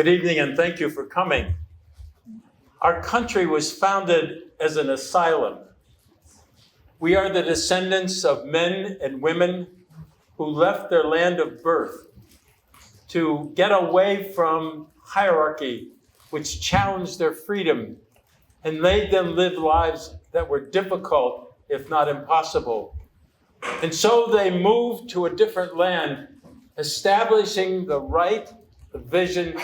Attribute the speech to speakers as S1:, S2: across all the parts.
S1: Good evening, and thank you for coming. Our country was founded as an asylum. We are the descendants of men and women who left their land of birth to get away from hierarchy, which challenged their freedom and made them live lives that were difficult, if not impossible. And so they moved to a different land, establishing the right, the vision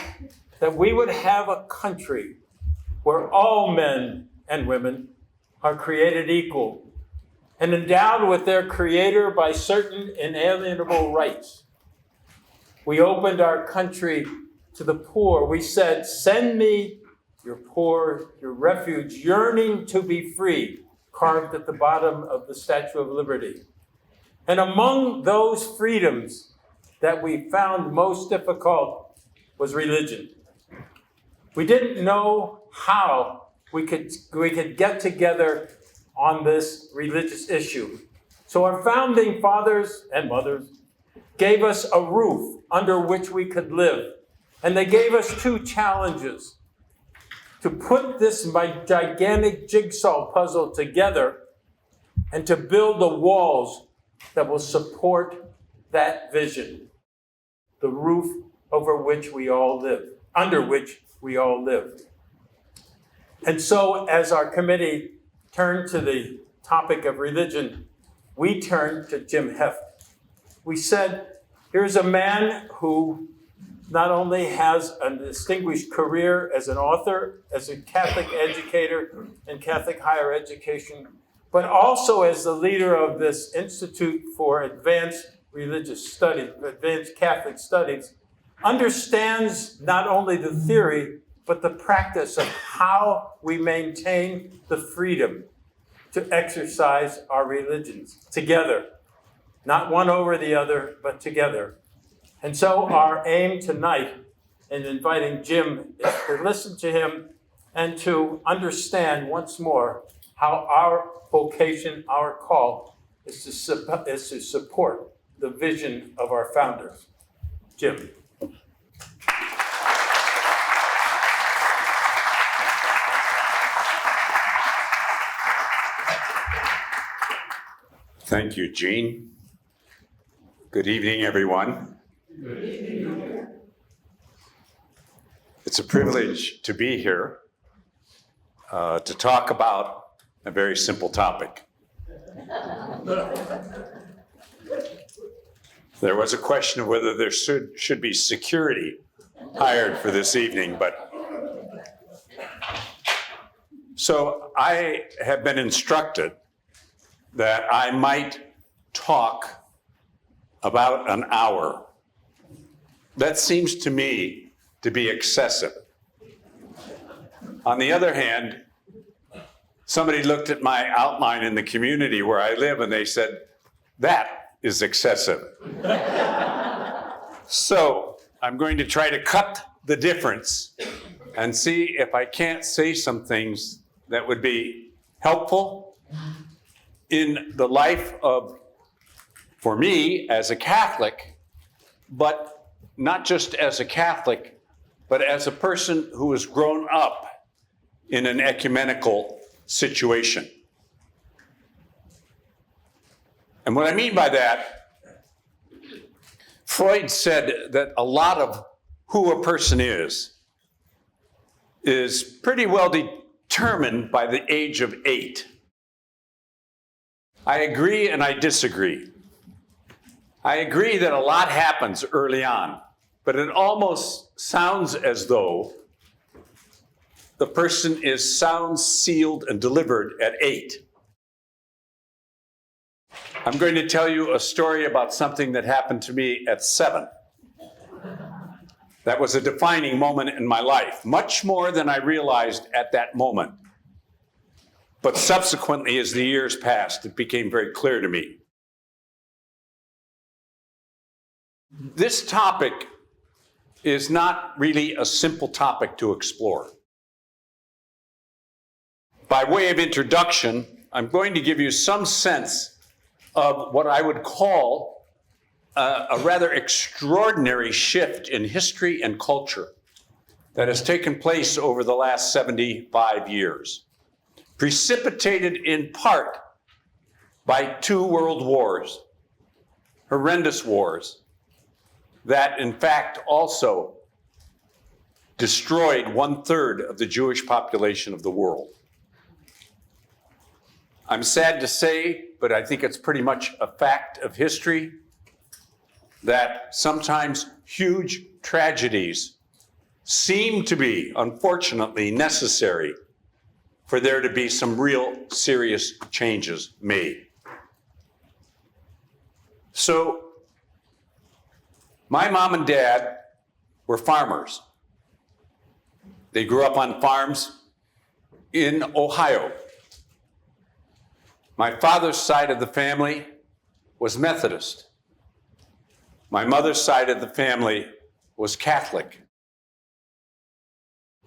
S1: that we would have a country where all men and women are created equal and endowed with their Creator by certain inalienable rights. We opened our country to the poor. We said, "Send me your poor, your refuge, yearning to be free," carved at the bottom of the Statue of Liberty. And among those freedoms that we found most difficult was religion. We didn't know how we could get together on this religious issue. So our founding fathers and mothers gave us a roof under which we could live. And they gave us two challenges: to put this gigantic jigsaw puzzle together and to build the walls that will support that vision, the roof over which we all live, under which we all live. And so as our committee turned to the topic of religion, we turned to Jim Heft. We said, here's a man who not only has a distinguished career as an author, as a Catholic educator in Catholic higher education, but also as the leader of this Institute for Advanced Religious Studies, Advanced Catholic Studies, understands not only the theory, but the practice of how we maintain the freedom to exercise our religions together, not one over the other, but together. And so our aim tonight in inviting Jim is to listen to him and to understand once more how our vocation, our call, is to support the vision of our founders. Jim.
S2: Thank you, Gene. Good evening, everyone.
S1: Good evening.
S2: It's a privilege to be here to talk about a very simple topic. There was a question of whether there should be security hired for this evening, but so I have been instructed that I might talk about an hour. That seems to me to be excessive. On the other hand, somebody looked at my outline in the community where I live and they said, that is excessive. So I'm going to try to cut the difference and see if I can't say some things that would be helpful in the life of, for me as a Catholic, but not just as a Catholic, but as a person who has grown up in an ecumenical situation. And what I mean by that, Freud said that a lot of who a person is pretty well determined by the age of 8. I agree and I disagree. I agree that a lot happens early on, but it almost sounds as though the person is sound, sealed, and delivered at 8. I'm going to tell you a story about something that happened to me at 7. That was a defining moment in my life, much more than I realized at that moment. But subsequently, as the years passed, it became very clear to me. This topic is not really a simple topic to explore. By way of introduction, I'm going to give you some sense of what I would call a rather extraordinary shift in history and culture that has taken place over the last 75 years, precipitated in part by 2 world wars, horrendous wars, that in fact also destroyed 1/3 of the Jewish population of the world. I'm sad to say, but I think it's pretty much a fact of history, that sometimes huge tragedies seem to be, unfortunately, necessary for there to be some real serious changes made. So, my mom and dad were farmers. They grew up on farms in Ohio. My father's side of the family was Methodist. My mother's side of the family was Catholic.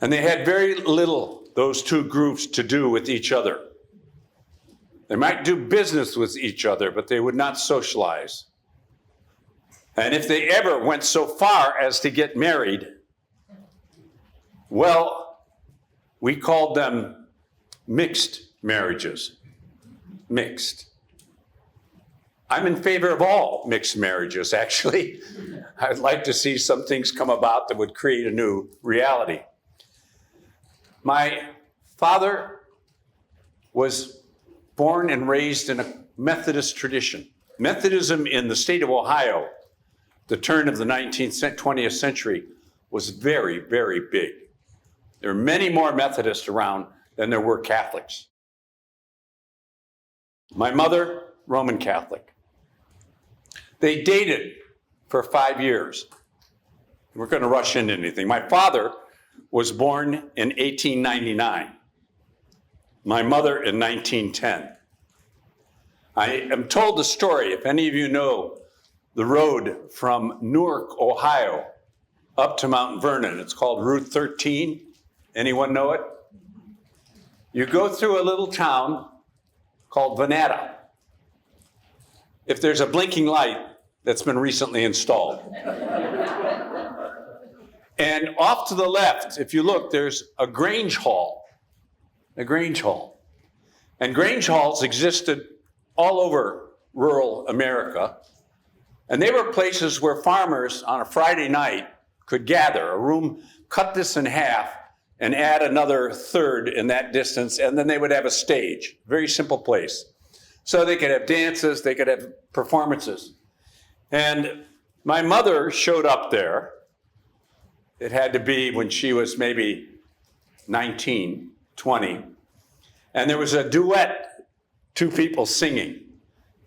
S2: And they had very little, those 2 groups, to do with each other. They might do business with each other, but they would not socialize. And if they ever went so far as to get married, well, we called them mixed marriages. Mixed. I'm in favor of all mixed marriages, actually. I'd like to see some things come about that would create a new reality. My father was born and raised in a Methodist tradition. Methodism in the state of Ohio, the turn of the 20th century, was very, very big. There were many more Methodists around than there were Catholics. My mother, Roman Catholic. They dated for 5 years. We're going to rush into anything. My father was born in 1899. My mother in 1910. I am told the story, if any of you know the road from Newark, Ohio, up to Mount Vernon. It's called Route 13. Anyone know it? You go through a little town called Venata. If there's a blinking light, that's been recently installed. And off to the left, if you look, there's a Grange Hall. A Grange Hall. And Grange Halls existed all over rural America. And they were places where farmers on a Friday night could gather. A room, cut this in half, and add another third in that distance, and then they would have a stage. Very simple place. So they could have dances, they could have performances. And my mother showed up there. It had to be when she was maybe 19, 20. And there was a duet, 2 people singing.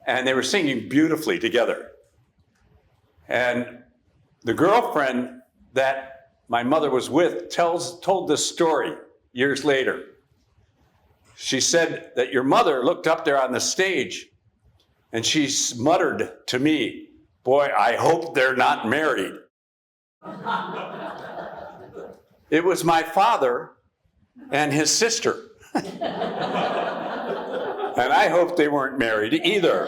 S2: And they were singing beautifully together. And the girlfriend that my mother was with told this story years later. She said that your mother looked up there on the stage and she muttered to me, "Boy, I hope they're not married." It was my father and his sister. And I hope they weren't married either.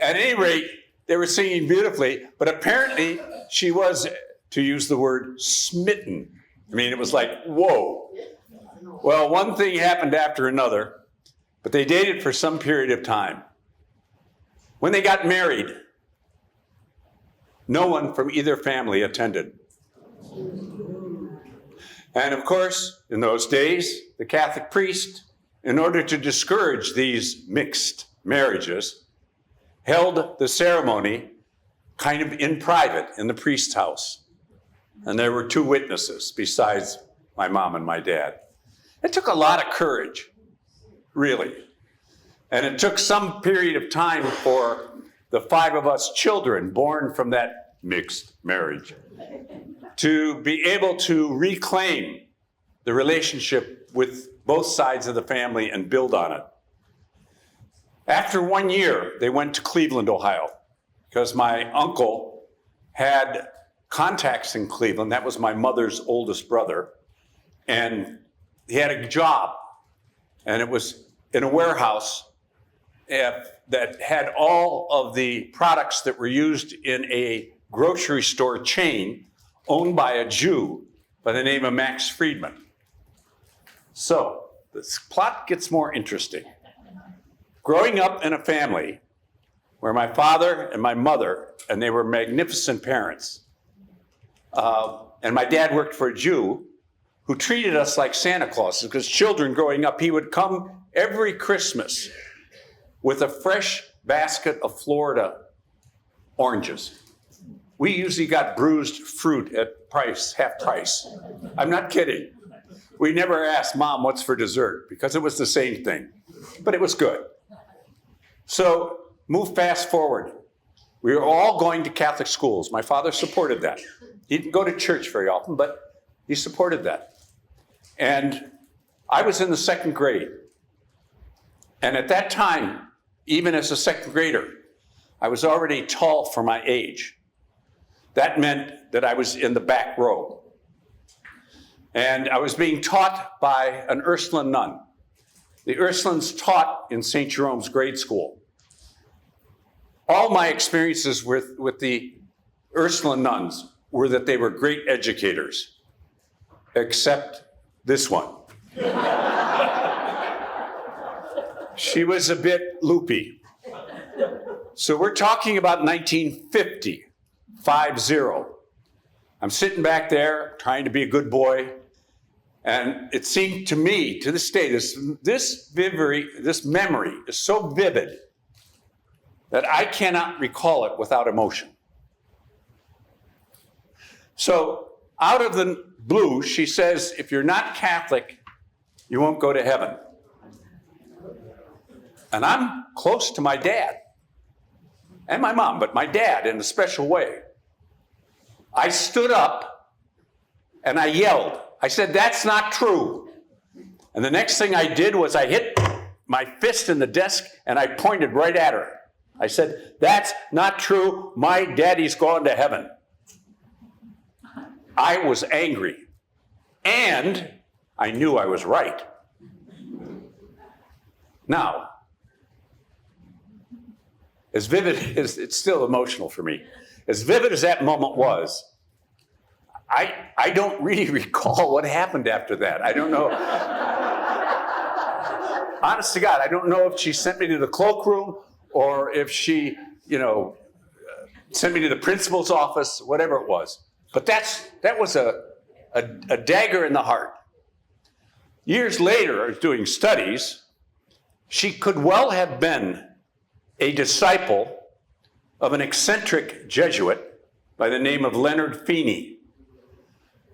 S2: At any rate, they were singing beautifully, but apparently she was, to use the word, smitten. I mean, it was like, whoa. Well, one thing happened after another, but they dated for some period of time. When they got married, no one from either family attended. And of course, in those days, the Catholic priest, in order to discourage these mixed marriages, held the ceremony kind of in private in the priest's house. And there were 2 witnesses besides my mom and my dad. It took a lot of courage, really. And it took some period of time for the 5 of us children born from that mixed marriage to be able to reclaim the relationship with both sides of the family and build on it. After 1 year, they went to Cleveland, Ohio, because my uncle had contacts in Cleveland. That was my mother's oldest brother. And he had a job. And it was in a warehouse that had all of the products that were used in a grocery store chain, owned by a Jew by the name of Max Friedman. So this plot gets more interesting. Growing up in a family where my father and my mother, and they were magnificent parents, and my dad worked for a Jew who treated us like Santa Claus, because children growing up, he would come every Christmas with a fresh basket of Florida oranges. We usually got bruised fruit at half price. I'm not kidding. We never asked Mom what's for dessert because it was the same thing, but it was good. So move fast forward. We were all going to Catholic schools. My father supported that. He didn't go to church very often, but he supported that. And I was in the second grade. And at that time, even as a second grader, I was already tall for my age. That meant that I was in the back row. And I was being taught by an Ursuline nun. The Ursulines taught in St. Jerome's grade school. All my experiences with the Ursuline nuns were that they were great educators, except this one. She was a bit loopy. So we're talking about 1950, 50. I'm sitting back there trying to be a good boy. And it seemed to me, to this day, this memory is so vivid that I cannot recall it without emotion. So out of the blue, she says, if you're not Catholic, you won't go to heaven. And I'm close to my dad and my mom, but my dad in a special way. I stood up and I yelled. I said, that's not true. And the next thing I did was I hit my fist in the desk and I pointed right at her. I said, that's not true. My daddy's gone to heaven. I was angry. And I knew I was right. Now, as vivid as, it's still emotional for me, as vivid as that moment was, I don't really recall what happened after that. I don't know. Honest to God, I don't know if she sent me to the cloakroom or if she, sent me to the principal's office, whatever it was. But that was a dagger in the heart. Years later, I was doing studies. She could well have been a disciple of an eccentric Jesuit by the name of Leonard Feeney,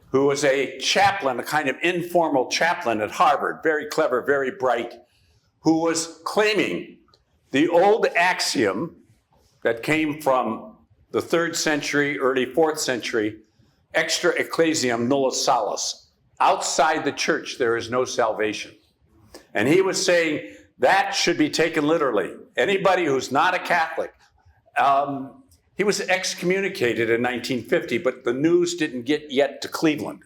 S2: who was a chaplain, a kind of informal chaplain at Harvard, very clever, very bright, who was claiming the old axiom that came from the 3rd century, early 4th century, extra ecclesiam nullus salus. Outside the church, there is no salvation. And he was saying that should be taken literally. Anybody who's not a Catholic, he was excommunicated in 1950, but the news didn't get yet to Cleveland.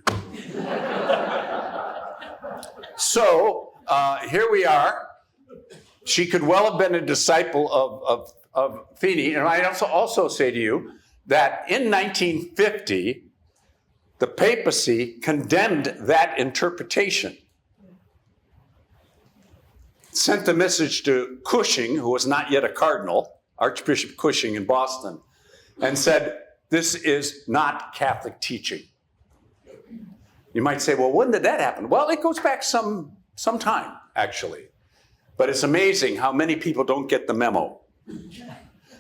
S2: So here we are. She could well have been a disciple of Feeney. And I also say to you that in 1950, the papacy condemned that interpretation. Sent the message to Cushing, who was not yet a cardinal, Archbishop Cushing in Boston, and said, this is not Catholic teaching. You might say, well, when did that happen? Well, it goes back some time, actually. But it's amazing how many people don't get the memo.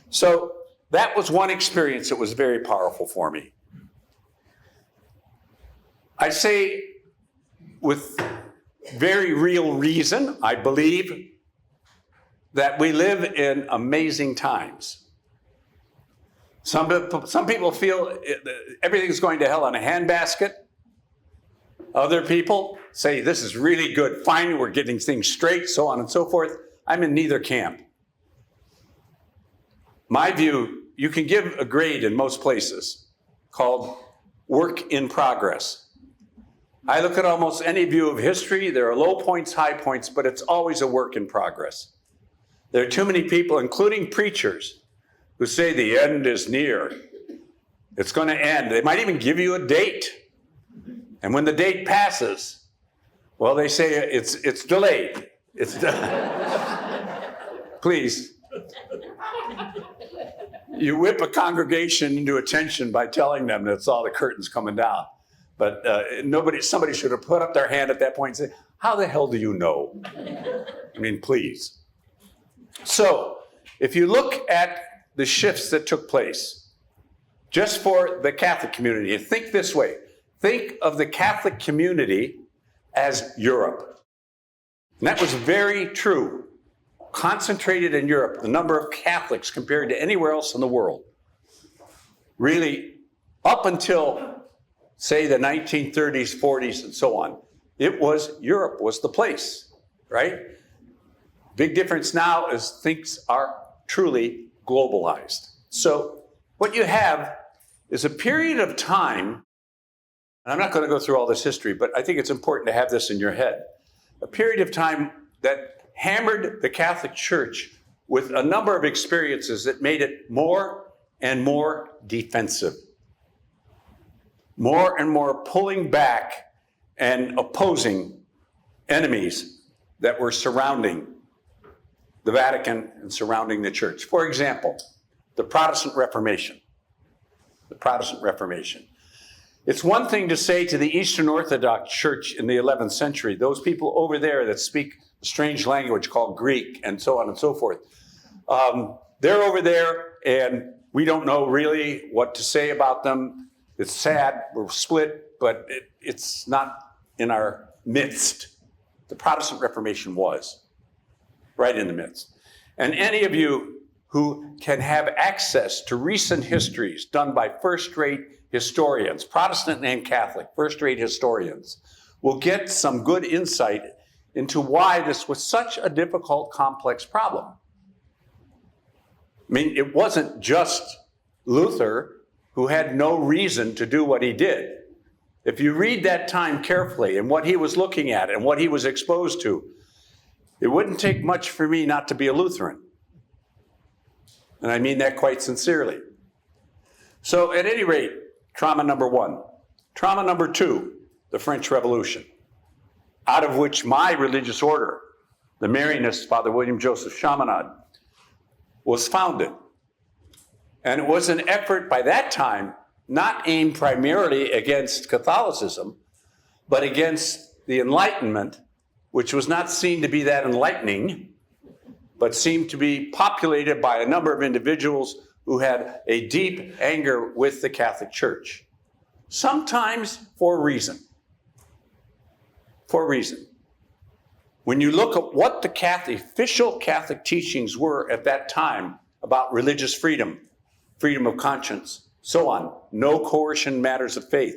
S2: So that was one experience that was very powerful for me. I say with very real reason, I believe that we live in amazing times. Some people feel everything's going to hell in a handbasket. Other people say this is really good, fine, we're getting things straight, so on and so forth. I'm in neither camp. My view, you can give a grade in most places called work in progress. I look at almost any view of history. There are low points, high points, but it's always a work in progress. There are too many people, including preachers, who say the end is near. It's going to end. They might even give you a date. And when the date passes, well, they say it's delayed. It's Please. You whip a congregation into attention by telling them that saw the curtains coming down. But somebody should have put up their hand at that point and say, how the hell do you know? I mean, please. So, if you look at the shifts that took place, just for the Catholic community, and think this way. Think of the Catholic community as Europe. And that was very true. Concentrated in Europe, the number of Catholics compared to anywhere else in the world. Really, up until, say, the 1930s, 40s, and so on, Europe was the place, right? Big difference now is things are truly globalized. So what you have is a period of time, and I'm not going to go through all this history, but I think it's important to have this in your head. A period of time that hammered the Catholic Church with a number of experiences that made it more and more defensive. More and more pulling back and opposing enemies that were surrounding the Vatican and surrounding the church. For example, the Protestant Reformation. The Protestant Reformation. It's one thing to say to the Eastern Orthodox Church in the 11th century, those people over there that speak a strange language called Greek and so on and so forth, they're over there and we don't know really what to say about them. It's sad, we're split, but it's not in our midst. The Protestant Reformation was right in the midst. And any of you who can have access to recent histories done by first-rate historians, Protestant and Catholic, first-rate historians, will get some good insight into why this was such a difficult, complex problem. I mean, it wasn't just Luther who had no reason to do what he did. If you read that time carefully and what he was looking at and what he was exposed to, it wouldn't take much for me not to be a Lutheran. And I mean that quite sincerely. So at any rate, trauma number one. Trauma number two, the French Revolution, out of which my religious order, the Marianists, Father William Joseph Chaminade, was founded. And it was an effort by that time not aimed primarily against Catholicism, but against the Enlightenment, which was not seen to be that enlightening, but seemed to be populated by a number of individuals who had a deep anger with the Catholic Church. Sometimes for a reason. For a reason. When you look at what the official Catholic teachings were at that time about religious freedom, freedom of conscience, so on, no coercion matters of faith,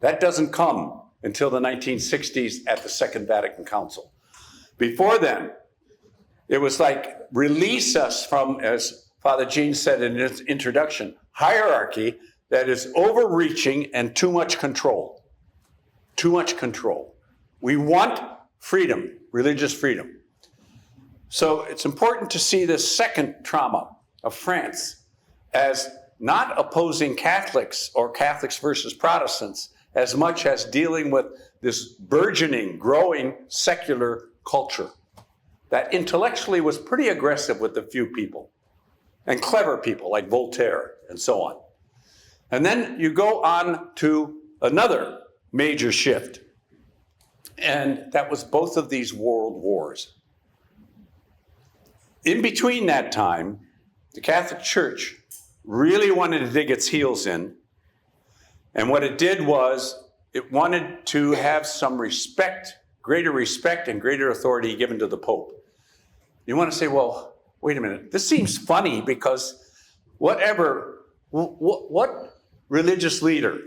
S2: that doesn't come until the 1960s at the Second Vatican Council. Before then, it was like, release us from, as Father Gene said in his introduction, hierarchy that is overreaching and too much control. Too much control. We want freedom, religious freedom. So it's important to see this second trauma of France as not opposing Catholics or Catholics versus Protestants as much as dealing with this burgeoning, growing secular culture that intellectually was pretty aggressive with a few people and clever people like Voltaire and so on. And then you go on to another major shift, and that was both of these world wars. In between that time, the Catholic Church really wanted to dig its heels in, and what it did was it wanted to have some respect, greater respect and greater authority given to the Pope. You want to say, well, wait a minute, this seems funny because what religious leader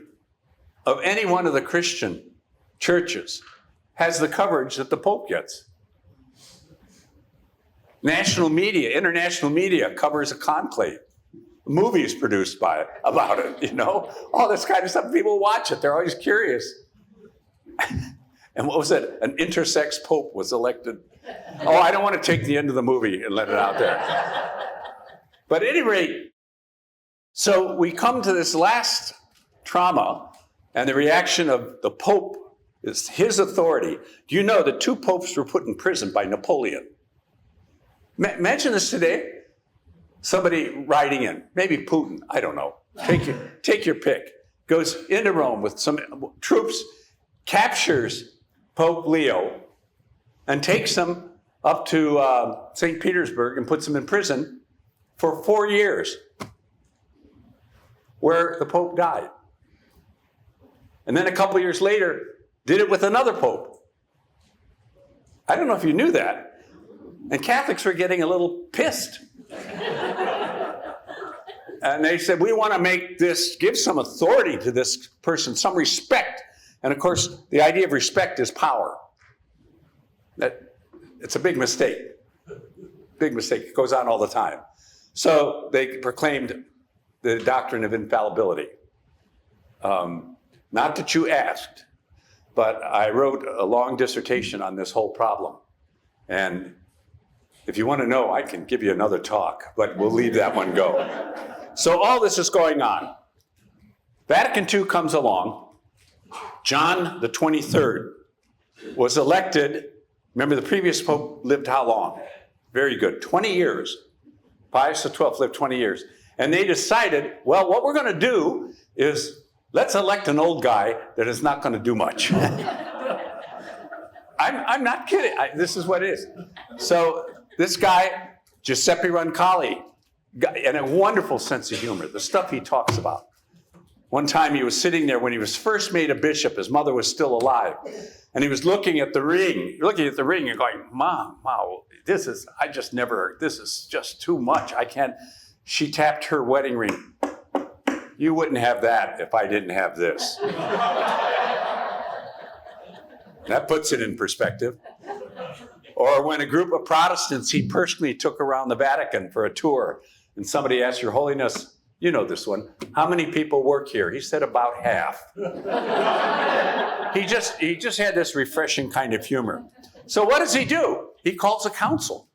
S2: of any one of the Christian churches has the coverage that the Pope gets? National media, international media covers a conclave. A movie is produced about it, you know? All this kind of stuff. People watch it. They're always curious. And what was it? An intersex Pope was elected. Oh, I don't want to take the end of the movie and let it out there. But at any rate, So we come to this last trauma, and the reaction of the Pope is his authority. Do you know that 2 popes were put in prison by Napoleon? Imagine this today. Somebody riding in, maybe Putin, I don't know. Take your pick. Goes into Rome with some troops, captures Pope Leo, and takes him up to St. Petersburg and puts him in prison for 4 years, where the Pope died. And then a couple years later, did it with another Pope. I don't know if you knew that. And Catholics were getting a little pissed. And they said, we want to make this, give some authority to this person, some respect. And of course, the idea of respect is power. It's a big mistake. Big mistake. It goes on all the time. So they proclaimed the doctrine of infallibility. Not that you asked, but I wrote a long dissertation on this whole problem. And if you want to know, I can give you another talk, but we'll leave that one go. So all this is going on. Vatican II comes along. John the 23rd was elected. Remember, the previous pope lived how long? Very good, 20 years. Pius XII lived 20 years. And they decided, well, what we're going to do is let's elect an old guy that is not going to do much. I'm not kidding. This is what it is. So this guy, Giuseppe Roncalli, and a wonderful sense of humor, the stuff he talks about. One time he was sitting there when he was first made a bishop. His mother was still alive. And he was looking at the ring and going, Mom, wow, this is just too much. I can't. She tapped her wedding ring. You wouldn't have that if I didn't have this. That puts it in perspective. Or when a group of Protestants he personally took around the Vatican for a tour, and somebody asked, Your Holiness, you know this one, how many people work here? He said about half. He just had this refreshing kind of humor. So what does he do? He calls a council.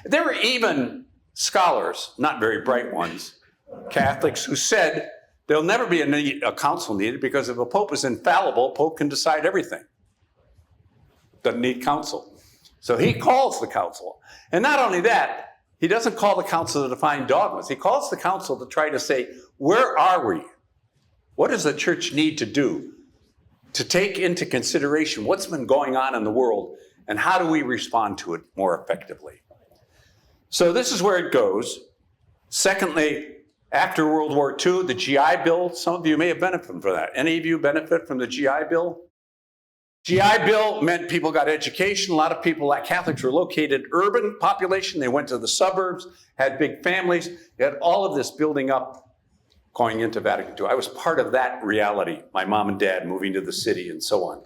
S2: There were even scholars, not very bright ones, Catholics, who said there'll never be a council needed because if a pope is infallible, pope can decide everything. Doesn't need council. So he calls the council. And not only that, he doesn't call the council to define dogmas. He calls the council to try to say, where are we? What does the church need to do to take into consideration what's been going on in the world and how do we respond to it more effectively? So this is where it goes. Secondly, after World War II, the GI Bill, some of you may have benefited from that. Any of you benefit from the GI Bill? GI Bill meant people got education. A lot of people, like Catholics, were located urban population. They went to the suburbs, had big families. They had all of this building up going into Vatican II. I was part of that reality, my mom and dad moving to the city and so on.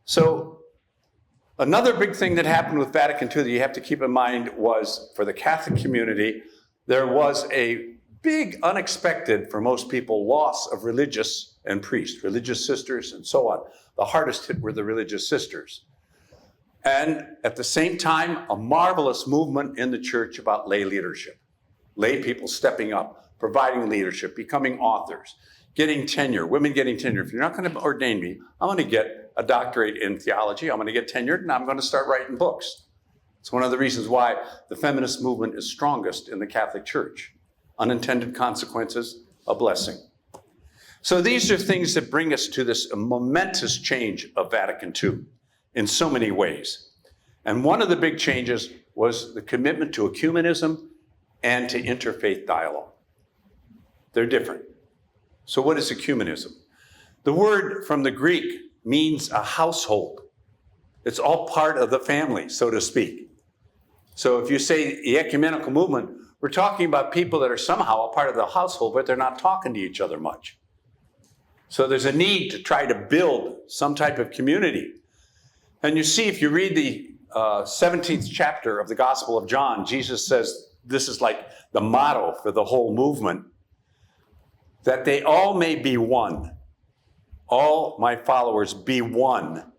S2: So another big thing that happened with Vatican II that you have to keep in mind was for the Catholic community, there was a big, unexpected, for most people, loss of religious and priests, religious sisters and so on. The hardest hit were the religious sisters. And at the same time, a marvelous movement in the church about lay leadership. Lay people stepping up, providing leadership, becoming authors, getting tenure, women getting tenure. If you're not going to ordain me, I'm going to get a doctorate in theology, I'm going to get tenured, and I'm going to start writing books. It's one of the reasons why the feminist movement is strongest in the Catholic Church. Unintended consequences, a blessing. So these are things that bring us to this momentous change of Vatican II in so many ways. And one of the big changes was the commitment to ecumenism and to interfaith dialogue. They're different. So what is ecumenism? The word from the Greek means a household. It's all part of the family, so to speak. So if you say the ecumenical movement, we're talking about people that are somehow a part of the household, but they're not talking to each other much. So there's a need to try to build some type of community. And you see, if you read the 17th chapter of the Gospel of John, Jesus says, this is like the motto for the whole movement, that they all may be one. All my followers be one.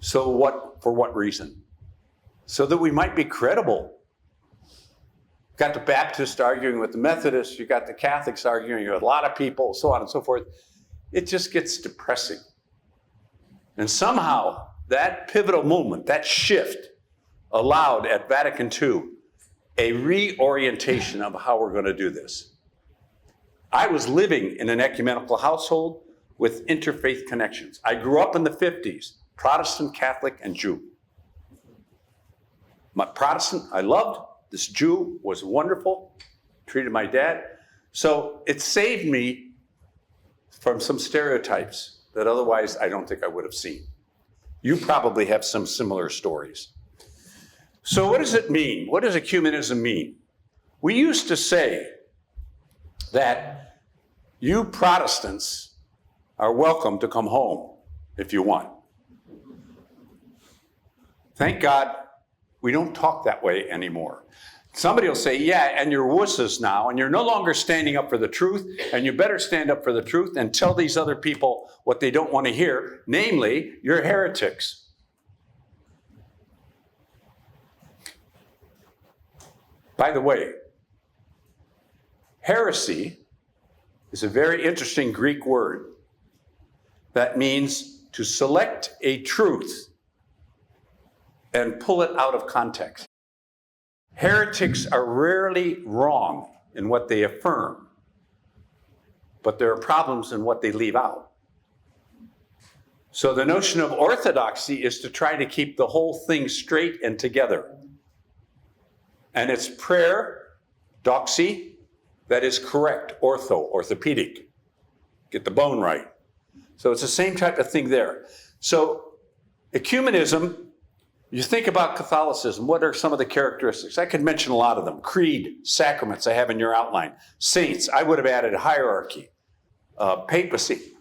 S2: So for what reason? So that we might be credible got the Baptists arguing with the Methodists, you got the Catholics arguing with a lot of people, so on and so forth. It just gets depressing. And somehow that pivotal moment, that shift, allowed at Vatican II a reorientation of how we're going to do this. I was living in an ecumenical household with interfaith connections. I grew up in the 50s, Protestant, Catholic, and Jew. My Protestant, I loved. This Jew was wonderful, treated my dad. So it saved me from some stereotypes that otherwise I don't think I would have seen. You probably have some similar stories. So what does it mean? What does ecumenism mean? We used to say that you Protestants are welcome to come home if you want. Thank God we don't talk that way anymore. Somebody will say, yeah, and you're wusses now, and you're no longer standing up for the truth, and you better stand up for the truth and tell these other people what they don't want to hear, namely, you're heretics. By the way, heresy is a very interesting Greek word that means to select a truth and pull it out of context. Heretics are rarely wrong in what they affirm, but there are problems in what they leave out. So the notion of orthodoxy is to try to keep the whole thing straight and together. And it's prayer, doxy, that is correct, orthopedic. Get the bone right. So it's the same type of thing there. So ecumenism, you think about Catholicism, what are some of the characteristics? I could mention a lot of them. Creed, sacraments, I have in your outline. Saints, I would have added hierarchy. Papacy.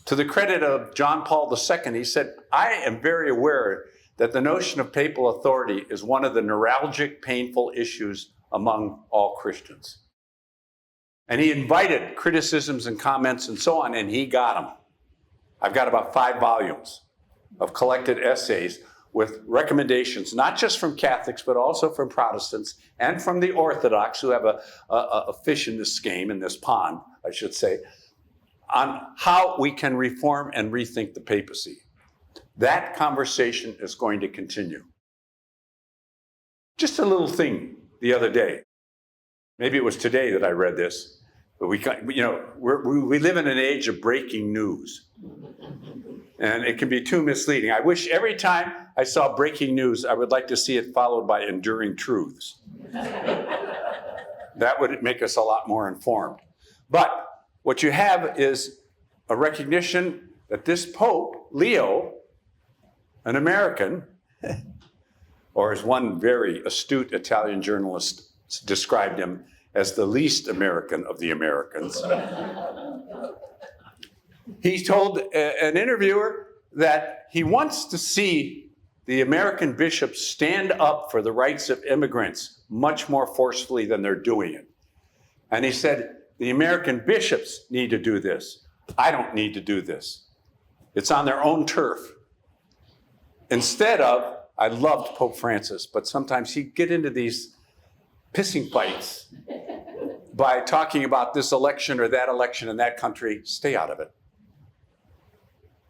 S2: To the credit of John Paul II, he said, I am very aware that the notion of papal authority is one of the neuralgic, painful issues among all Christians. And he invited criticisms and comments and so on, and he got them. I've got about 5 volumes of collected essays with recommendations, not just from Catholics, but also from Protestants and from the Orthodox, who have a fish in this game, in this pond, I should say, on how we can reform and rethink the papacy. That conversation is going to continue. Just a little thing the other day. Maybe it was today that I read this, but we live in an age of breaking news. And it can be too misleading. I wish every time I saw breaking news, I would like to see it followed by enduring truths. That would make us a lot more informed. But what you have is a recognition that this Pope, Leo, an American, or as one very astute Italian journalist described him, as the least American of the Americans. He told an interviewer that he wants to see the American bishops stand up for the rights of immigrants much more forcefully than they're doing it. And he said, the American bishops need to do this. I don't need to do this. It's on their own turf. Instead of, I loved Pope Francis, but sometimes he'd get into these pissing fights by talking about this election or that election in that country. Stay out of it.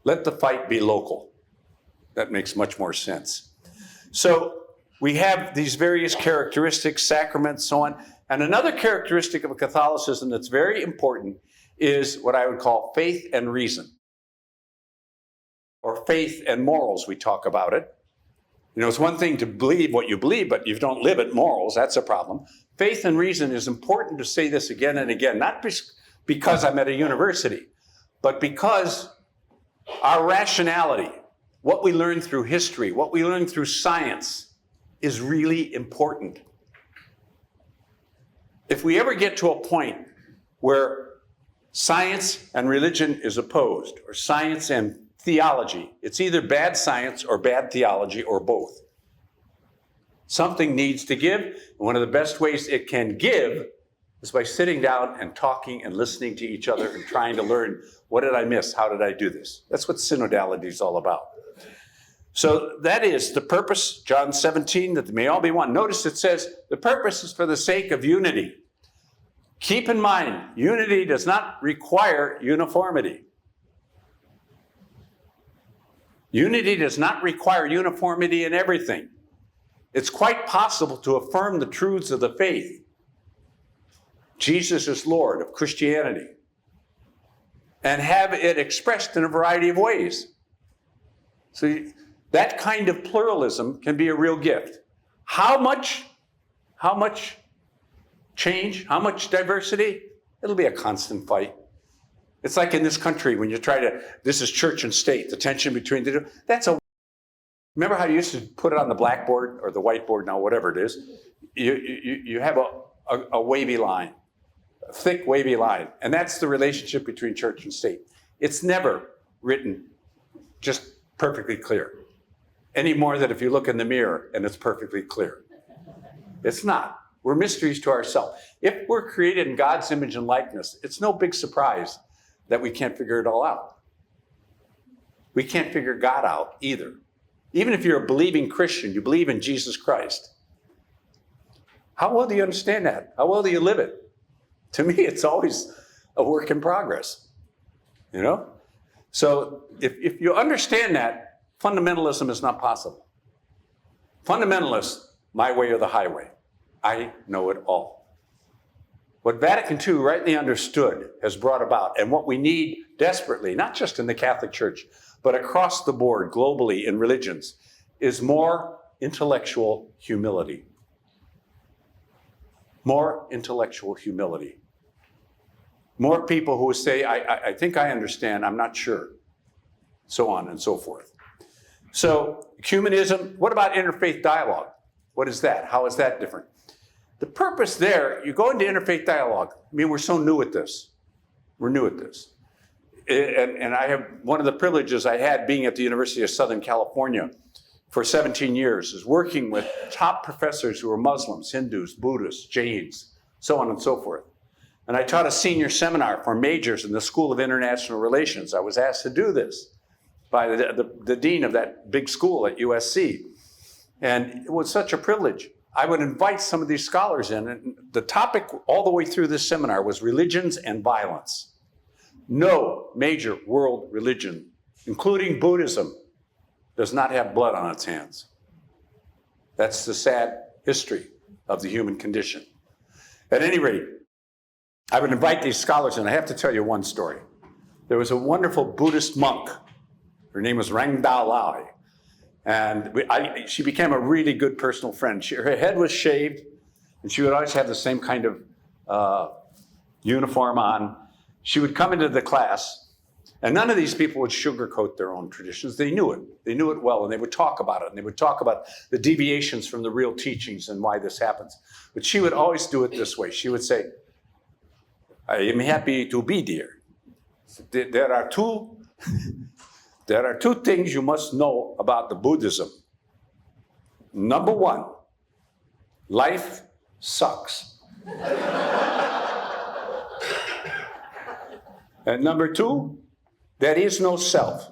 S2: Let the fight be local. That makes much more sense. So we have these various characteristics, sacraments, so on. And another characteristic of Catholicism that's very important is what I would call faith and reason. Or faith and morals, we talk about it. You know, it's one thing to believe what you believe, but you don't live it, morals, that's a problem. Faith and reason is important to say this again and again, not because I'm at a university, but because our rationality, what we learn through history, what we learn through science, is really important. If we ever get to a point where science and religion is opposed, or science and theology, it's either bad science or bad theology or both. Something needs to give, and one of the best ways it can give is by sitting down and talking and listening to each other and trying to learn, what did I miss? How did I do this? That's what synodality is all about. So that is the purpose, John 17, that they may all be one. Notice it says the purpose is for the sake of unity. Keep in mind, unity does not require uniformity. Unity does not require uniformity in everything. It's quite possible to affirm the truths of the faith. Jesus is Lord of Christianity, and have it expressed in a variety of ways. So that kind of pluralism can be a real gift. How much change, how much diversity? It'll be a constant fight. It's like in this country when you try to, this is church and state, the tension between the two. Remember how you used to put it on the blackboard or the whiteboard, now whatever it is? You have a wavy line, a thick wavy line, and that's the relationship between church and state. It's never written just perfectly clear, any more than if you look in the mirror and it's perfectly clear. It's not. We're mysteries to ourselves. If we're created in God's image and likeness, it's no big surprise that we can't figure it all out. We can't figure God out either. Even if you're a believing Christian, you believe in Jesus Christ. How well do you understand that? How well do you live it? To me, it's always a work in progress. You know? So if you understand that, fundamentalism is not possible. Fundamentalists, my way or the highway. I know it all. What Vatican II rightly understood has brought about, and what we need desperately, not just in the Catholic Church, but across the board, globally, in religions, is more intellectual humility. More intellectual humility. More people who say, I think I understand, I'm not sure. So on and so forth. So, ecumenism, what about interfaith dialogue? What is that? How is that different? The purpose there, you go into interfaith dialogue. I mean, we're so new at this. We're new at this. And I have, one of the privileges I had being at the University of Southern California for 17 years is working with top professors who were Muslims, Hindus, Buddhists, Jains, so on and so forth. And I taught a senior seminar for majors in the School of International Relations. I was asked to do this by the dean of that big school at USC. And it was such a privilege. I would invite some of these scholars in, and the topic all the way through this seminar was religions and violence. No major world religion, including Buddhism, does not have blood on its hands. That's the sad history of the human condition. At any rate, I would invite these scholars, and I have to tell you one story. There was a wonderful Buddhist monk. Her name was Rang Dalai. And she became a really good personal friend. Her head was shaved, and she would always have the same kind of uniform on. She would come into the class, and none of these people would sugarcoat their own traditions. They knew it. They knew it well, and they would talk about it. And they would talk about the deviations from the real teachings and why this happens. But she would always do it this way. She would say, I am happy to be here. There are two things you must know about the Buddhism. Number one, life sucks. And number two, there is no self.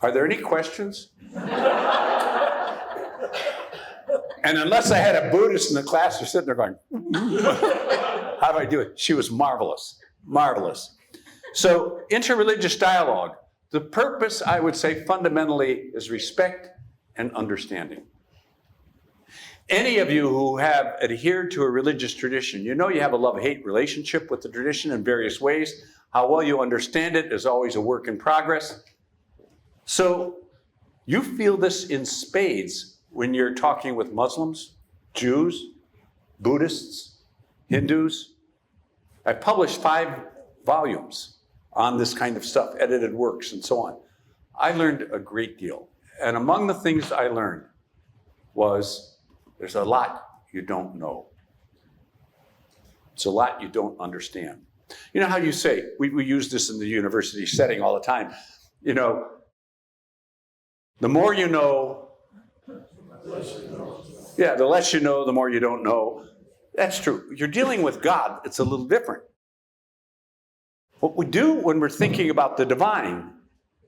S2: Are there any questions? And unless I had a Buddhist in the class, they're sitting there going, how do I do it? She was marvelous, marvelous. So interreligious dialogue, the purpose, I would say, fundamentally is respect and understanding. Any of you who have adhered to a religious tradition, you know you have a love-hate relationship with the tradition in various ways. How well you understand it is always a work in progress. So you feel this in spades when you're talking with Muslims, Jews, Buddhists, Hindus. I published 5 volumes on this kind of stuff, edited works and so on. I learned a great deal. And among the things I learned was there's a lot you don't know. It's a lot you don't understand. You know how you say, we use this in the university setting all the time, you know, the more you know, yeah, the less you know, the more you don't know. That's true. You're dealing with God, it's a little different. What we do when we're thinking about the divine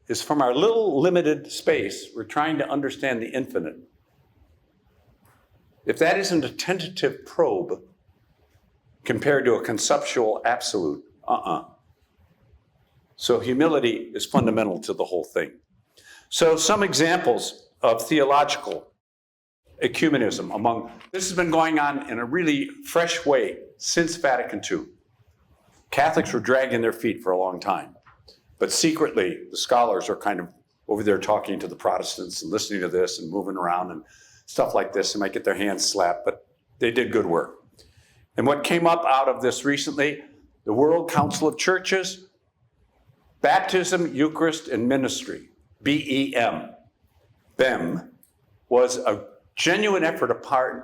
S2: is from our little limited space, we're trying to understand the infinite. If that isn't a tentative probe compared to a conceptual absolute, So humility is fundamental to the whole thing. So some examples of theological ecumenism this has been going on in a really fresh way since Vatican II. Catholics were dragging their feet for a long time, but secretly the scholars are kind of over there talking to the Protestants and listening to this and moving around and stuff like this. They might get their hands slapped, but they did good work. And what came up out of this recently, the World Council of Churches, Baptism, Eucharist, and Ministry, BEM, was a genuine effort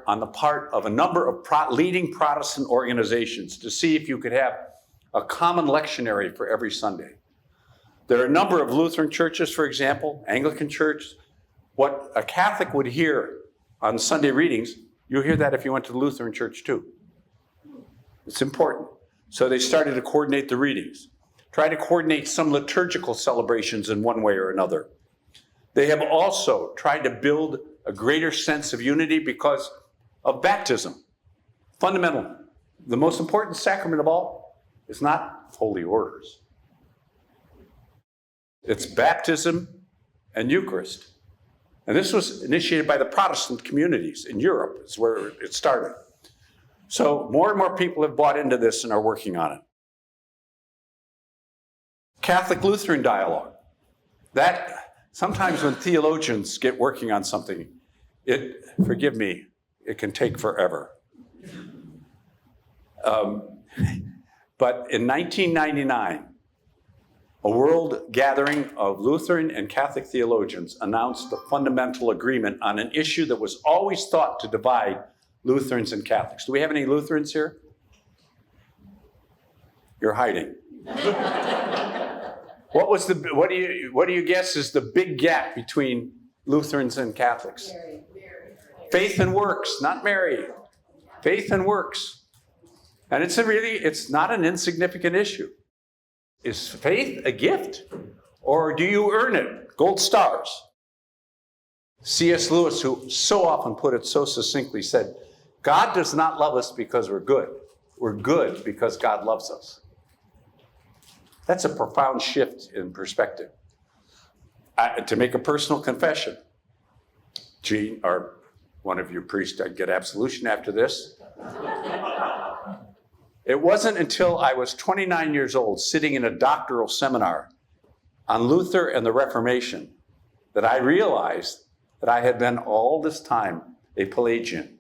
S2: on the part of a number of leading Protestant organizations to see if you could have a common lectionary for every Sunday. There are a number of Lutheran churches, for example, Anglican Church. What a Catholic would hear on Sunday readings, you hear that if you went to the Lutheran Church too. It's important. So they started to coordinate the readings, try to coordinate some liturgical celebrations in one way or another. They have also tried to build a greater sense of unity because of baptism. Fundamental. The most important sacrament of all is not holy orders. It's baptism and Eucharist. And this was initiated by the Protestant communities in Europe, is where it started. So more and more people have bought into this and are working on it. Catholic-Lutheran dialogue. That, sometimes when theologians get working on something, forgive me, it can take forever. But in 1999, a world gathering of Lutheran and Catholic theologians announced the fundamental agreement on an issue that was always thought to divide Lutherans and Catholics. Do we have any Lutherans here? You're hiding. What do you guess is the big gap between Lutherans and Catholics?
S3: Mary.
S2: Faith and works, not Mary. Faith and works. And it's not an insignificant issue. Is faith a gift, or do you earn it? Gold stars. C.S. Lewis, who so often put it so succinctly, said, God does not love us because we're good. We're good because God loves us. That's a profound shift in perspective. To make a personal confession, Gene, or one of you priests, I'd get absolution after this. It wasn't until I was 29 years old, sitting in a doctoral seminar on Luther and the Reformation, that I realized that I had been all this time a Pelagian.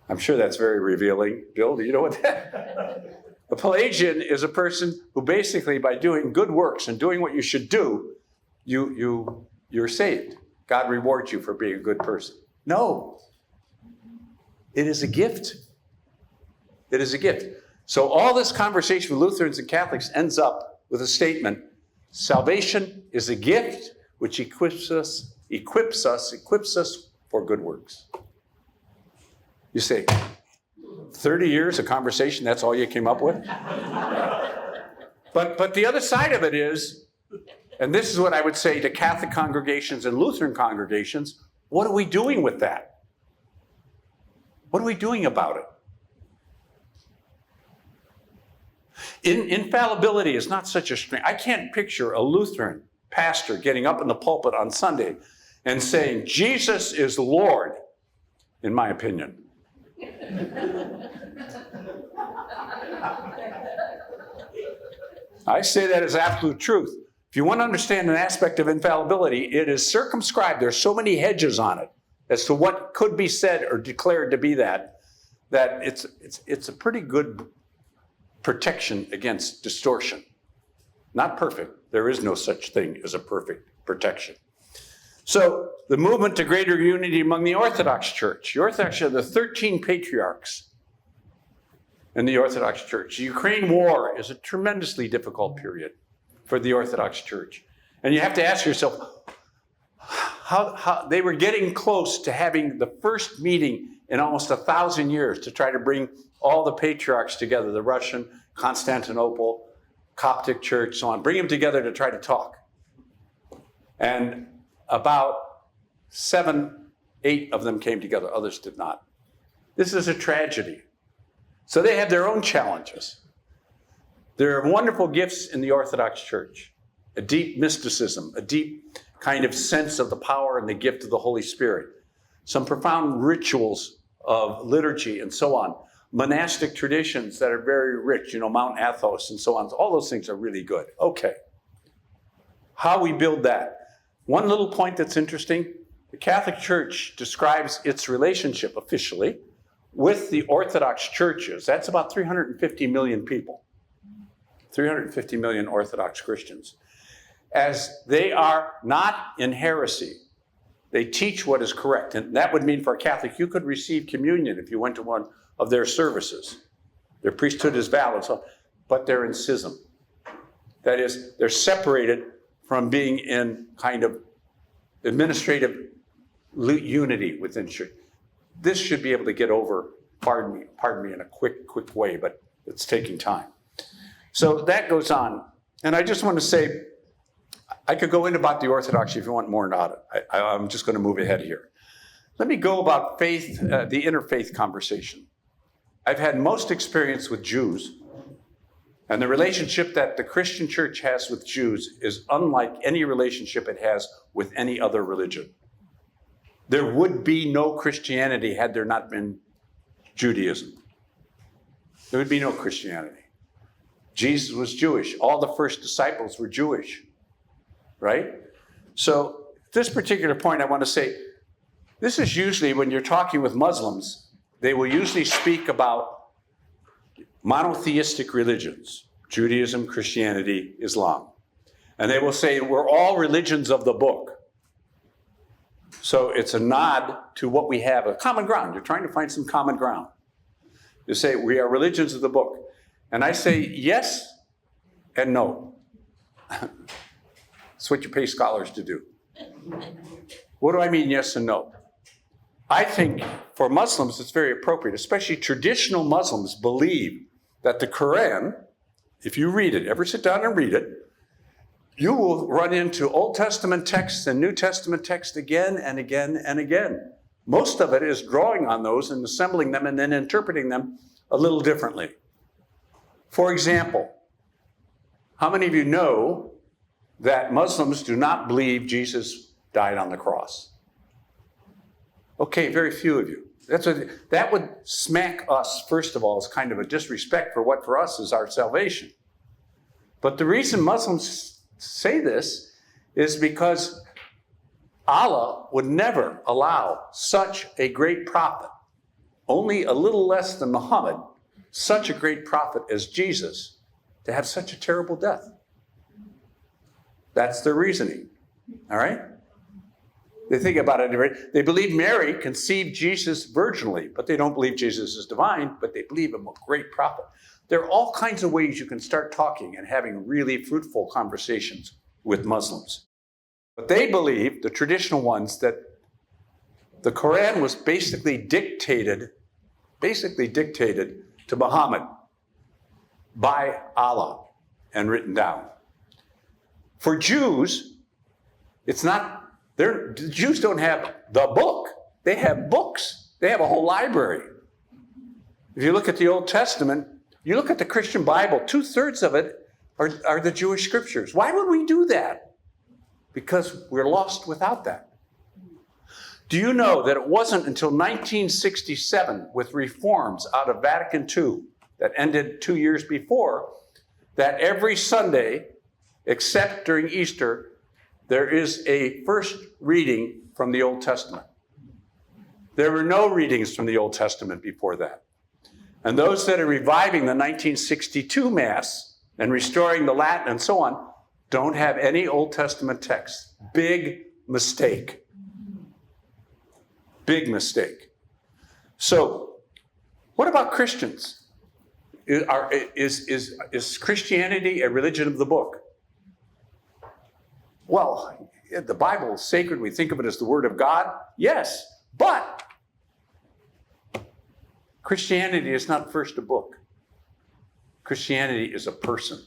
S2: I'm sure that's very revealing. Bill, do you know what that? A Pelagian is a person who basically, by doing good works and doing what you should do, you're saved. God rewards you for being a good person. No. It is a gift. It is a gift. So all this conversation with Lutherans and Catholics ends up with a statement: salvation is a gift which equips us for good works. You say, 30 years of conversation, that's all you came up with? But the other side of it is, and this is what I would say to Catholic congregations and Lutheran congregations, what are we doing with that? What are we doing about it? Infallibility is not such a strange. I can't picture a Lutheran pastor getting up in the pulpit on Sunday and saying, Jesus is Lord, in my opinion. I say that as absolute truth. If you want to understand an aspect of infallibility, it is circumscribed. There's so many hedges on it as to what could be said or declared to be that it's a pretty good protection against distortion. Not perfect. There is no such thing as a perfect protection. So the movement to greater unity among the Orthodox Church. The Orthodox Church, the 13 patriarchs in the Orthodox Church. The Ukraine war is a tremendously difficult period for the Orthodox Church. And you have to ask yourself, how they were getting close to having the first meeting in almost 1,000 years to try to bring all the patriarchs together, the Russian, Constantinople, Coptic church, so on. Bring them together to try to talk. And about 7, 8 of them came together. Others did not. This is a tragedy. So they have their own challenges. There are wonderful gifts in the Orthodox Church, a deep mysticism, a deep kind of sense of the power and the gift of the Holy Spirit, some profound rituals of liturgy and so on, monastic traditions that are very rich, Mount Athos and so on. All those things are really good. Okay. How we build that. One little point that's interesting, the Catholic Church describes its relationship officially with the Orthodox churches. That's about 350 million people. 350 million Orthodox Christians. As they are not in heresy, they teach what is correct. And that would mean for a Catholic, you could receive communion if you went to one of their services. Their priesthood is valid, but they're in schism. That is, they're separated from being in kind of administrative unity within church. This should be able to get over, pardon me, in a quick way, but it's taking time. So that goes on. And I just want to say, I could go into about the Orthodoxy if you want more about it. I'm just going to move ahead here. Let me go about faith, the interfaith conversation. I've had most experience with Jews, and the relationship that the Christian church has with Jews is unlike any relationship it has with any other religion. There would be no Christianity had there not been Judaism. There would be no Christianity. Jesus was Jewish. All the first disciples were Jewish, right? So at this particular point, I want to say, this is usually when you're talking with Muslims, they will usually speak about monotheistic religions, Judaism, Christianity, Islam. And they will say, we're all religions of the book. So it's a nod to what we have, a common ground. You're trying to find some common ground. You say, we are religions of the book. And I say yes and no. That's what you pay scholars to do. What do I mean yes and no? I think for Muslims it's very appropriate, especially traditional Muslims believe that the Quran, if you read it, ever sit down and read it, you will run into Old Testament texts and New Testament texts again and again and again. Most of it is drawing on those and assembling them and then interpreting them a little differently. For example, how many of you know that Muslims do not believe Jesus died on the cross? Okay, very few of you. That would smack us, first of all, as kind of a disrespect for what for us is our salvation. But the reason Muslims say this is because Allah would never allow such a great prophet, only a little less than Muhammad, such a great prophet as Jesus, to have such a terrible death. That's their reasoning, all right? They think about it. They believe Mary conceived Jesus virginally, but they don't believe Jesus is divine, but they believe him a great prophet. There are all kinds of ways you can start talking and having really fruitful conversations with Muslims. But they believe, the traditional ones, that the Quran was basically dictated to Muhammad by Allah and written down. For Jews, it's not, the Jews don't have the book. They have books. They have a whole library. If you look at the Old Testament, you look at the Christian Bible, 2/3 of it are the Jewish scriptures. Why would we do that? Because we're lost without that. Do you know that it wasn't until 1967, with reforms out of Vatican II that ended 2 years before, that every Sunday, except during Easter, there is a first reading from the Old Testament. There were no readings from the Old Testament before that. And those that are reviving the 1962 Mass and restoring the Latin and so on don't have any Old Testament text. Big mistake. Big mistake. So, what about Christians? Is Christianity a religion of the book? Well, the Bible is sacred. We think of it as the Word of God. Yes, but Christianity is not first a book. Christianity is a person.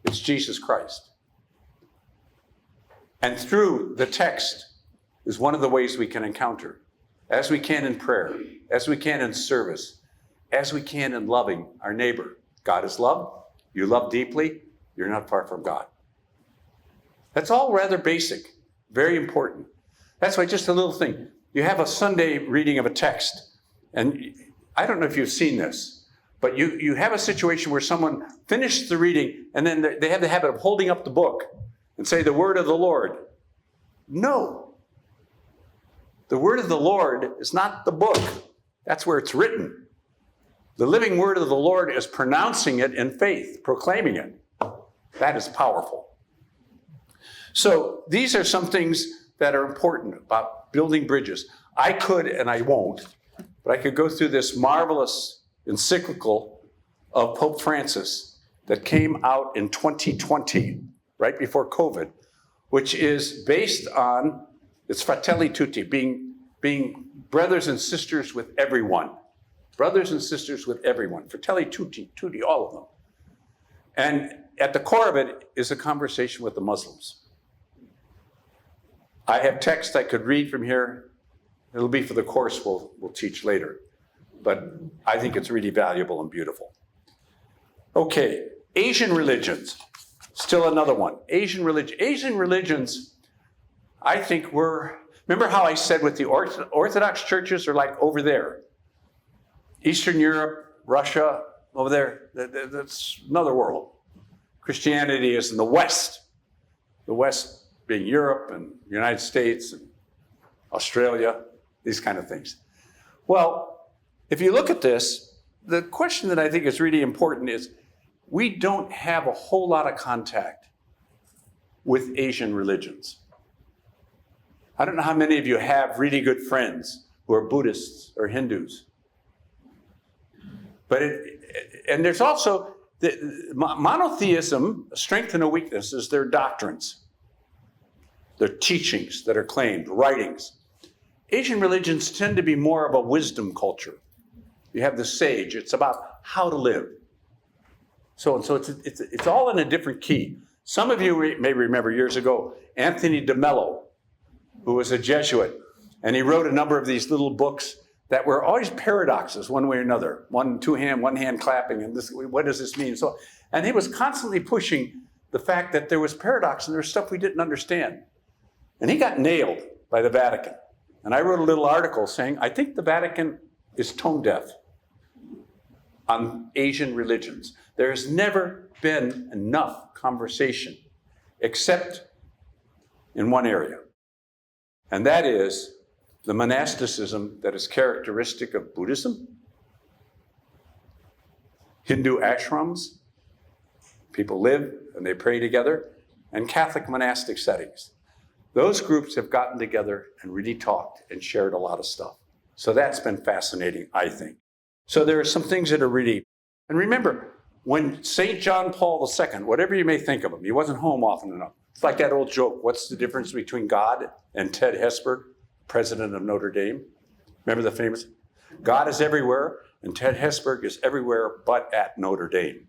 S2: It's Jesus Christ. And through the text is one of the ways we can encounter, as we can in prayer, as we can in service, as we can in loving our neighbor. God is love. You love deeply, you're not far from God. That's all rather basic, very important. That's why just a little thing. You have a Sunday reading of a text, and I don't know if you've seen this, but you have a situation where someone finished the reading, and then they have the habit of holding up the book and say, the word of the Lord. No. The word of the Lord is not the book. That's where it's written. The living word of the Lord is pronouncing it in faith, proclaiming it. That is powerful. So these are some things that are important about building bridges. I could, and I won't, but I could go through this marvelous encyclical of Pope Francis that came out in 2020, right before COVID, which is based on, it's Fratelli Tutti, being brothers and sisters with everyone. Brothers and sisters with everyone. Fratelli Tutti, all of them. And at the core of it is a conversation with the Muslims. I have text I could read from here. It'll be for the course we'll teach later. But I think it's really valuable and beautiful. Okay, Asian religions. Still another one. Asian religions, I think remember how I said with the Orthodox churches are like over there. Eastern Europe, Russia, over there, that's another world. Christianity is in the West being Europe and the United States and Australia, these kind of things. Well, if you look at this, the question that I think is really important is we don't have a whole lot of contact with Asian religions. I don't know how many of you have really good friends who are Buddhists or Hindus. But and there's also monotheism, a strength and a weakness, is their doctrines, their teachings that are claimed, writings. Asian religions tend to be more of a wisdom culture. You have the sage. It's about how to live. So it's all in a different key. Some of you may remember years ago, Anthony de Mello, who was a Jesuit, and he wrote a number of these little books that were always paradoxes one way or another. One hand clapping, and this, what does this mean? And he was constantly pushing the fact that there was paradox and there was stuff we didn't understand. And he got nailed by the Vatican. And I wrote a little article saying, I think the Vatican is tone deaf on Asian religions. There has never been enough conversation except in one area. And that is the monasticism that is characteristic of Buddhism, Hindu ashrams, people live and they pray together, and Catholic monastic settings. Those groups have gotten together and really talked and shared a lot of stuff. So that's been fascinating, I think. So there are some things that are really, and remember, when St. John Paul II, whatever you may think of him, he wasn't home often enough. It's like that old joke, what's the difference between God and Ted Hesburgh, president of Notre Dame? Remember the famous, God is everywhere, and Ted Hesburgh is everywhere but at Notre Dame.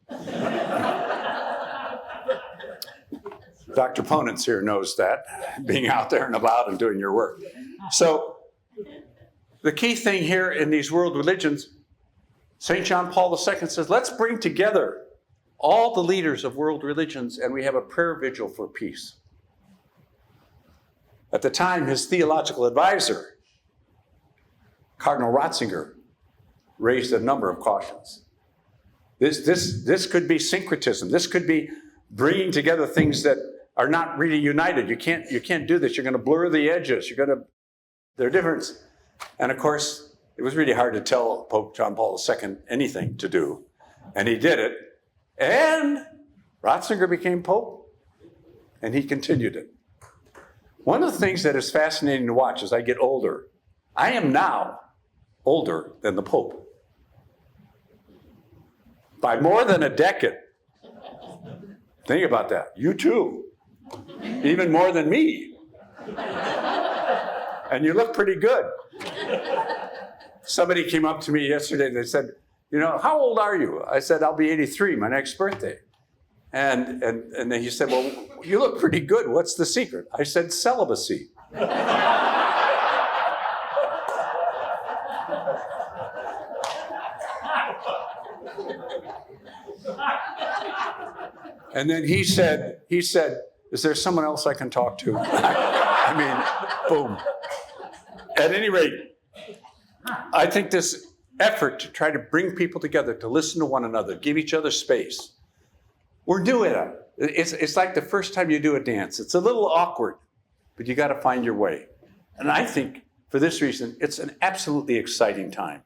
S2: Dr. Ponens here knows that, being out there and about and doing your work. So the key thing here in these world religions, St. John Paul II says, let's bring together all the leaders of world religions and we have a prayer vigil for peace. At the time, his theological advisor, Cardinal Ratzinger, raised a number of cautions. This could be syncretism. This could be bringing together things that are not really united. You can't do this. You're going to blur the edges. There are differences. And of course, it was really hard to tell Pope John Paul II anything to do. And he did it. And Ratzinger became Pope. And he continued it. One of the things that is fascinating to watch as I get older, I am now older than the Pope. By more than a decade. Think about that. You too. Even more than me. And you look pretty good. Somebody came up to me yesterday and they said, how old are you? I said, I'll be 83, my next birthday. And then he said, well, you look pretty good. What's the secret? I said, celibacy. And then he said, is there someone else I can talk to? I mean, boom. At any rate, I think this effort to try to bring people together, to listen to one another, give each other space, we're doing it. It's like the first time you do a dance. It's a little awkward, but you got to find your way. And I think, for this reason, it's an absolutely exciting time.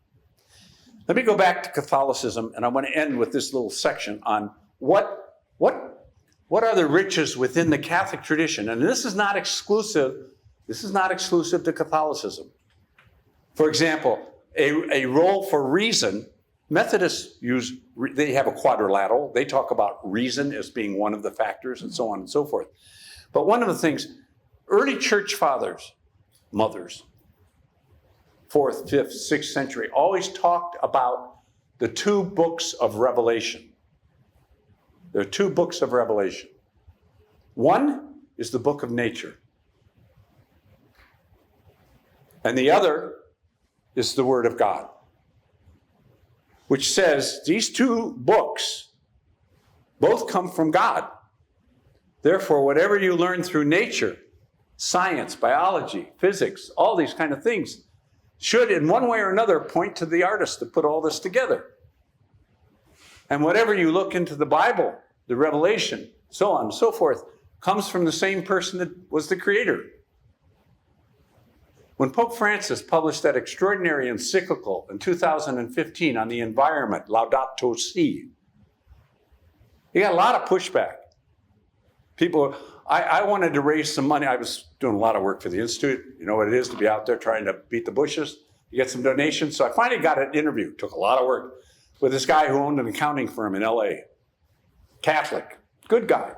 S2: Let me go back to Catholicism, and I want to end with this little section on what are the riches within the Catholic tradition. And this is not exclusive to Catholicism. For example, a role for reason. Methodists they have a quadrilateral. They talk about reason as being one of the factors and so on and so forth. But one of the things, early church fathers, mothers, 4th, 5th, 6th century, always talked about the 2 books of Revelation. There are 2 books of Revelation. One is the book of nature. And the other is the Word of God, which says these 2 books both come from God. Therefore, whatever you learn through nature, science, biology, physics, all these kind of things, should in one way or another point to the artist that put all this together. And whatever you look into the Bible, the Revelation, so on and so forth, comes from the same person that was the creator. When Pope Francis published that extraordinary encyclical in 2015 on the environment, Laudato Si, he got a lot of pushback. People, I wanted to raise some money. I was doing a lot of work for the Institute. You know what it is to be out there trying to beat the bushes. You get some donations. So I finally got an interview. Took a lot of work with this guy who owned an accounting firm in LA. Catholic, good guy.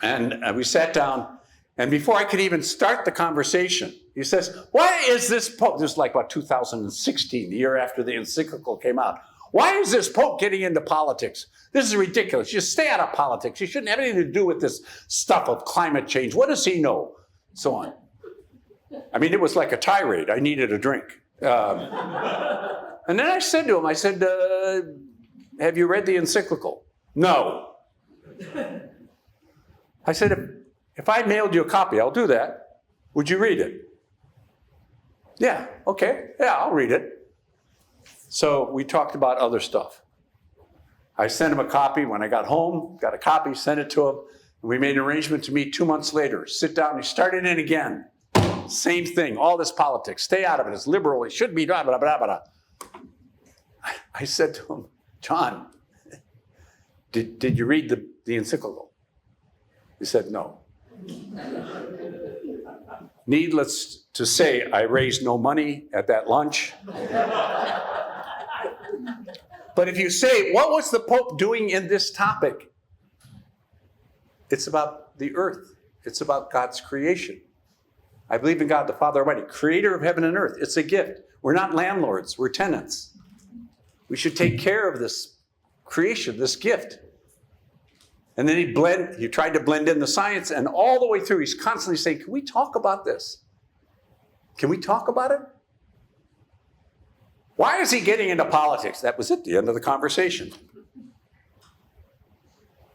S2: And we sat down, and before I could even start the conversation, he says, why is this Pope, this is like about 2016, the year after the encyclical came out, why is this Pope getting into politics? This is ridiculous. You stay out of politics. You shouldn't have anything to do with this stuff of climate change. What does he know? So on. I mean, it was like a tirade. I needed a drink. And then I said to him, have you read the encyclical? No. I said, if I mailed you a copy, I'll do that. Would you read it? Yeah, okay. Yeah, I'll read it. So we talked about other stuff. I sent him a copy. When I got home, got a copy, sent it to him. And we made an arrangement to meet 2 months later. Sit down, and he started in again. Same thing, all this politics. Stay out of it. It's liberal. It should be blah, blah, blah, blah. I said to him, John, did you read the encyclical? He said, no. Needless to say, I raised no money at that lunch. But if you say, what was the Pope doing in this topic? It's about the earth. It's about God's creation. I believe in God, the Father Almighty, creator of heaven and earth. It's a gift. We're not landlords. We're tenants. We should take care of this creation, this gift. And then he tried to blend in the science, and all the way through, he's constantly saying, can we talk about this? Can we talk about it? Why is he getting into politics? That was it, the end of the conversation.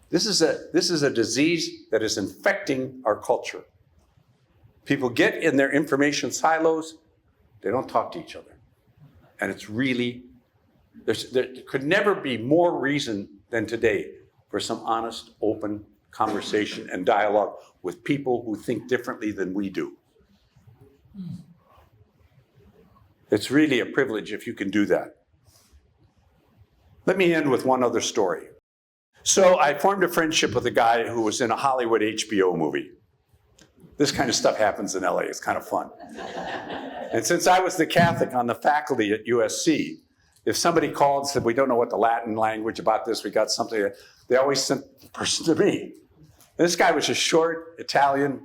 S2: This is a disease that is infecting our culture. People get in their information silos, they don't talk to each other. And it's really, there could never be more reason than today for some honest, open conversation and dialogue with people who think differently than we do. It's really a privilege if you can do that. Let me end with one other story. So I formed a friendship with a guy who was in a Hollywood HBO movie. This kind of stuff happens in LA. It's kind of fun. And since I was the Catholic on the faculty at USC, if somebody called and said, we don't know what the Latin language about this, we got something, they always sent the person to me. And this guy was a short Italian,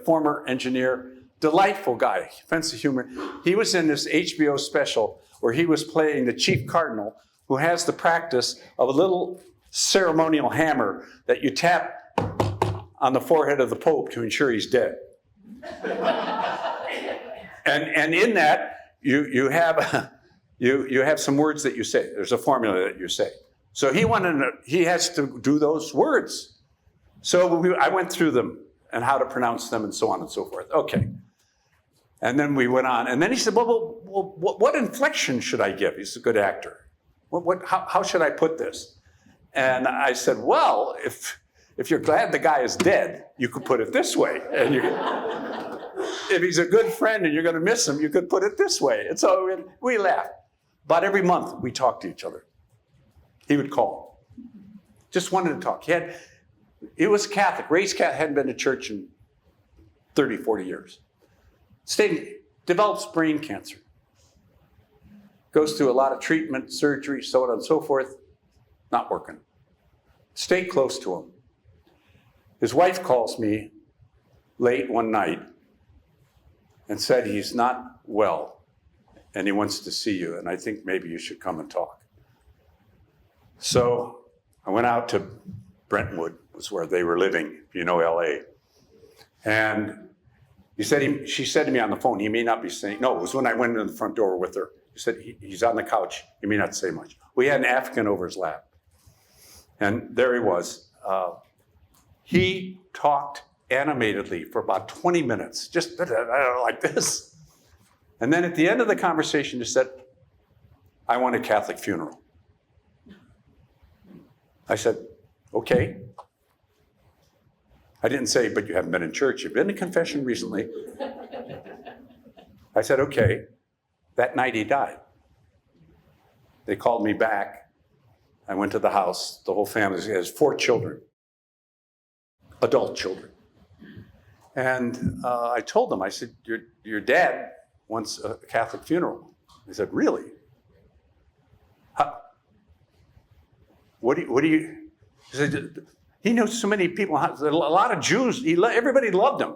S2: former engineer, delightful guy, sense of humor. He was in this HBO special where he was playing the chief cardinal who has the practice of a little ceremonial hammer that you tap on the forehead of the Pope to ensure he's dead. And in that, you have some words that you say. There's a formula that you say. So he has to do those words. So I went through them and how to pronounce them and so on and so forth. Okay. And then we went on. And then he said, well, what inflection should I give? He's a good actor. How should I put this? And I said, well, if you're glad the guy is dead, you could put it this way. And if he's a good friend and you're going to miss him, you could put it this way. And so we laughed. About every month, we talked to each other. He would call. Just wanted to talk. He was Catholic, raised Catholic, hadn't been to church in 30, 40 years. Develops brain cancer. Goes through a lot of treatment, surgery, so on and so forth. Not working. Stay close to him. His wife calls me late one night and said he's not well and he wants to see you, and I think maybe you should come and talk. So I went out to Brentwood, was where they were living, you know, LA. And she said to me on the phone, he may not be saying, no, it was when I went in the front door with her. He said, he's on the couch, he may not say much. We had an African over his lap. And there he was. He talked animatedly for about 20 minutes, just like this. And then at the end of the conversation, he said, I want a Catholic funeral. I said, okay. I didn't say, but you haven't been in church. You've been to confession recently. I said, okay. That night he died. They called me back. I went to the house. The whole family has 4 children, adult children. And I told them, I said, your dad wants a Catholic funeral. They said, really? What do you, he said, he knows so many people, a lot of Jews, everybody loved him.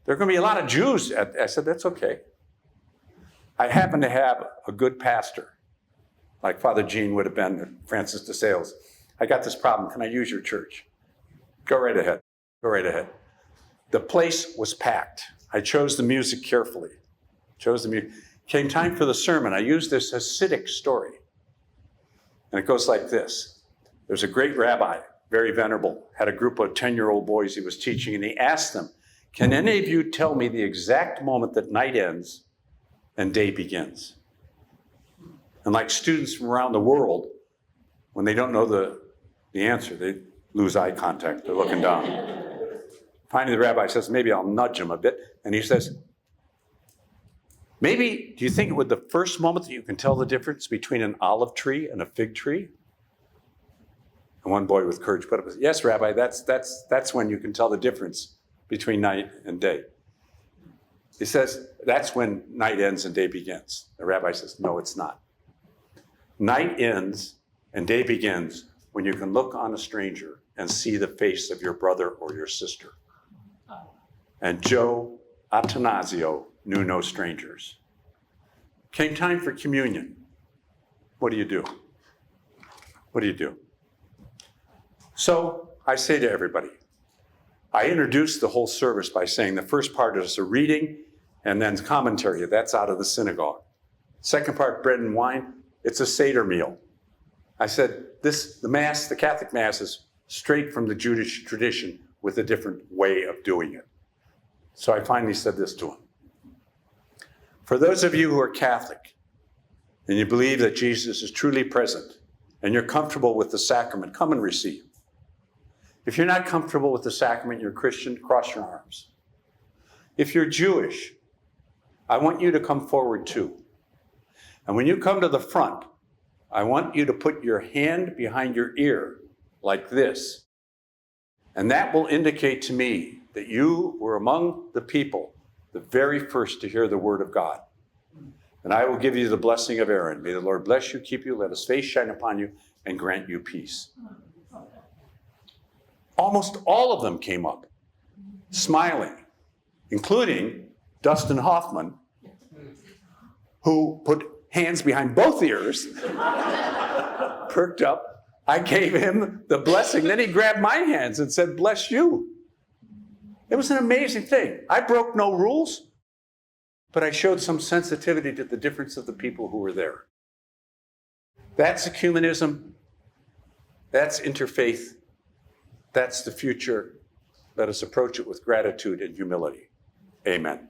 S2: There are going to be a lot of Jews. I said, that's okay. I happen to have a good pastor, like Father Gene would have been, Francis de Sales. I got this problem. Can I use your church? Go right ahead. Go right ahead. The place was packed. I chose the music carefully. Came time for the sermon. I used this Hasidic story. And it goes like this. There's a great rabbi, very venerable, had a group of 10-year-old boys he was teaching, and he asked them, can any of you tell me the exact moment that night ends and day begins? And like students from around the world, when they don't know the answer, they lose eye contact. They're looking down. Finally, the rabbi says, maybe I'll nudge him a bit. And he says, maybe, do you think it was the first moment that you can tell the difference between an olive tree and a fig tree? And one boy with courage put up, yes, Rabbi, that's when you can tell the difference between night and day. He says, that's when night ends and day begins. The rabbi says, no, it's not. Night ends and day begins when you can look on a stranger and see the face of your brother or your sister. And Joe Atanasio knew no strangers. Came time for communion. What do you do? What do you do? So I say to everybody, I introduce the whole service by saying the first part is a reading and then commentary. That's out of the synagogue. Second part, bread and wine. It's a Seder meal. I said, the Mass, the Catholic Mass is straight from the Jewish tradition with a different way of doing it. So I finally said this to him. For those of you who are Catholic and you believe that Jesus is truly present and you're comfortable with the sacrament, come and receive. If you're not comfortable with the sacrament, you're a Christian, cross your arms. If you're Jewish, I want you to come forward too. And when you come to the front, I want you to put your hand behind your ear like this. And that will indicate to me that you were among the people, the very first to hear the word of God. And I will give you the blessing of Aaron. May the Lord bless you, keep you, let his face shine upon you, and grant you peace. Almost all of them came up, smiling, including Dustin Hoffman, who put hands behind both ears, perked up, I gave him the blessing. Then he grabbed my hands and said, "Bless you." It was an amazing thing. I broke no rules, but I showed some sensitivity to the difference of the people who were there. That's ecumenism. That's interfaith. That's the future. Let us approach it with gratitude and humility. Amen.